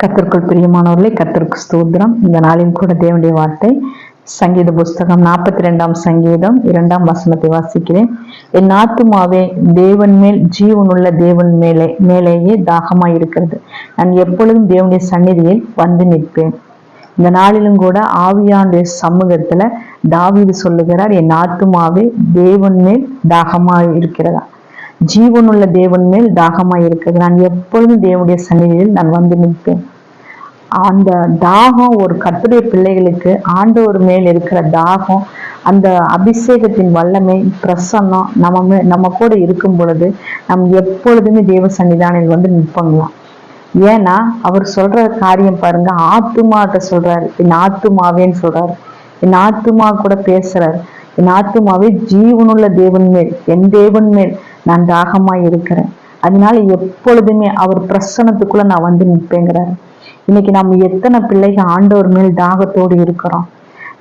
கர்த்தருக்குள் பிரியமானவர்களே, கர்த்தருக்கு ஸ்தோத்திரம். இந்த நாளில் கூட தேவனுடைய வார்த்தை சங்கீத புஸ்தகம் 42 சங்கீதம் 2 வாசிக்கிறேன். என் ஆத்துமாவே தேவன் மேல், ஜீவனுள்ள தேவன் மேலேயே தாகமாய் இருக்கிறது. நான் எப்பொழுதும் தேவனுடைய சந்நிதியில் வந்து நிற்பேன். இந்த நாளிலும் கூட ஆவியானுடைய சமூகத்துல தாவீது சொல்லுகிறார், என் ஆத்துமாவே தேவன் மேல் தாகமாய் இருக்கிறதா, ஜீவனுள்ள தேவன் மேல் தாகமாய் இருக்கிறது. நான் எப்பொழுதும் தேவனுடைய சந்நிதியில் நான் வந்து நிற்பேன். அந்த தாகம் ஒரு கர்த்தருடைய பிள்ளைகளுக்கு ஆண்டவர் மேல் இருக்கிற தாகம், அந்த அபிஷேகத்தின் வல்லமை, பிரசன்னம் நம்ம கூட இருக்கும் பொழுது எப்பொழுதுமே தேவ சன்னிதானில் வந்து நிற்பங்களாம். ஏன்னா அவர் சொல்ற காரியம் பாருங்க, ஆத்துமாட்ட சொல்றாரு, என் ஆத்துமாவேன்னு சொல்றாரு. என் ஆத்துமா கூட பேசுறாரு, என் ஆத்துமாவே ஜீவனுள்ள தேவன் மேல், என் தேவன் மேல் நான் தாகமாய் இருக்கிறேன். அதனால எப்பொழுதுமே அவர் பிரசனத்துக்குள்ள நான் வந்து நிற்பேங்கிறாரு. இன்னைக்கு நம்ம எத்தனை பிள்ளைகள் ஆண்டவர் மேல் தாகத்தோடு இருக்கிறோம்?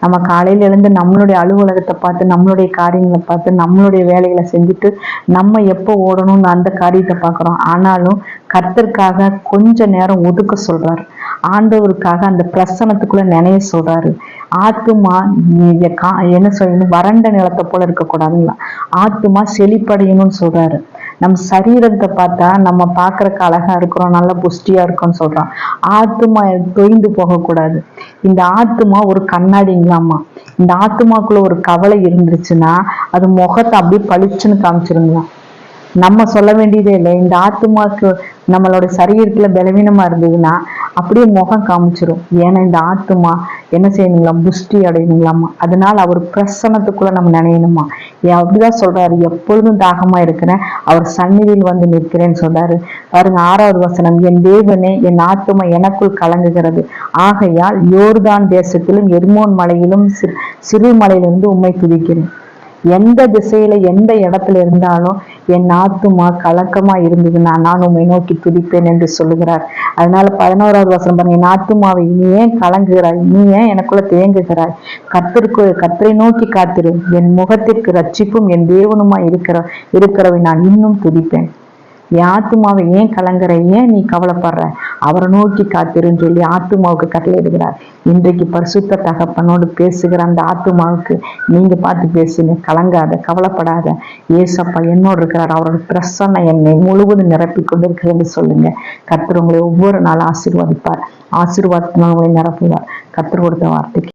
நம்ம காலையில எழுந்து நம்மளுடைய அலுவலகத்தை பார்த்து, நம்மளுடைய காரியங்களை பார்த்து, நம்மளுடைய வேலைகளை செஞ்சுட்டு நம்ம எப்போ ஓடணும்னு அந்த காரியத்தை பார்க்குறோம். ஆனாலும் கர்த்தருக்காக கொஞ்ச நேரம் ஒதுக்க சொல்றாரு. ஆண்டவருக்காக அந்த பிரசனத்துக்குள்ள நினைய சொல்றாரு. ஆத்துமா என்ன சொல்லணும், வறண்ட நிலத்தை போல இருக்கக்கூடாதுங்களா, ஆத்துமா செழிப்படையணும்னு சொல்றாரு. நம்ம சரீரத்தை பார்த்தா நம்ம பார்க்கறக்கு அழகா இருக்கிறோம், நல்ல புஷ்டியா இருக்கோம்னு சொல்றோம். ஆத்துமா தொய்ந்து போகக்கூடாது. இந்த ஆத்துமா ஒரு கண்ணாடிங்களாமா. இந்த ஆத்துமாக்குள்ள ஒரு கவலை இருந்துச்சுன்னா அது முகத்தை அப்படியே பளிச்சுன்னு காமிச்சிருங்களாம். நம்ம சொல்ல வேண்டியதே இல்லை. இந்த ஆத்துமாக்கு நம்மளோட சரீரத்துல பலவீனமா இருந்ததுன்னா அப்படியே முகம் காமிச்சிரும். ஏன்னா இந்த ஆத்துமா என்ன செய்யணுங்களாம், புஷ்டி அடையணுங்களாமா. அதனால அவர் பிரசனத்துக்குள்ள நம்ம நினையணுமா. அப்படிதான் சொல்றாரு, எப்பொழுதும் தாகமா இருக்கிறேன், அவர் சந்நிதியில் வந்து நிற்கிறேன்னு சொல்றாரு. பாருங்க 6வது வசனம், என் தேவனே, என் ஆத்துமா எனக்குள் கலங்குகிறது, ஆகையால் யோர்தான் தேசத்திலும் எர்மோன் மலையிலும் சிறு மலையிலிருந்து உம்மை துதிக்கிறேன். எந்த திசையில எந்த இடத்துல இருந்தாலும் என் ஆத்துமா கலக்கமா இருந்ததுன்னா நான் உண்மை நோக்கி துதிப்பேன் என்று சொல்லுகிறார். அதனால 11வது வசனம் பாருங்க, என் ஆத்துமாவை நீ ஏன் கலங்குகிறாய், நீ ஏன் எனக்குள்ள தேங்குகிறாய், கர்த்தரை நோக்கி காத்திரு, என் முகத்திற்கு ரட்சிப்பும் என் தேவனுமா இருக்கிறவை நான் இன்னும் துதிப்பேன். என் ஆத்துமாவை ஏன் கலங்குற, ஏன் நீ கவலைப்படுற, அவரை நோக்கி காத்திருன்னு சொல்லி ஆத்துமாவுக்கு கட்டளையிடுகிறார். இன்றைக்கு பரிசுத்த தகப்பனோடு பேசுகிற அந்த ஆத்துமாவுக்கு நீங்க பார்த்து பேசுங்க, கலங்காத, கவலைப்படாத, ஏசப்பா என்னோடு இருக்கிறார், அவரோட பிரசன்னம் என்னை முழுவதும் நிரப்பி கொண்டிருக்கிறது சொல்லுங்க. கர்த்தர் உங்களை ஒவ்வொரு நாள் ஆசீர்வதிப்பார், ஆசீர்வாதத்தினால் உங்களை நிரப்புவார். கர்த்தர் கொடுத்த வார்த்தைக்கு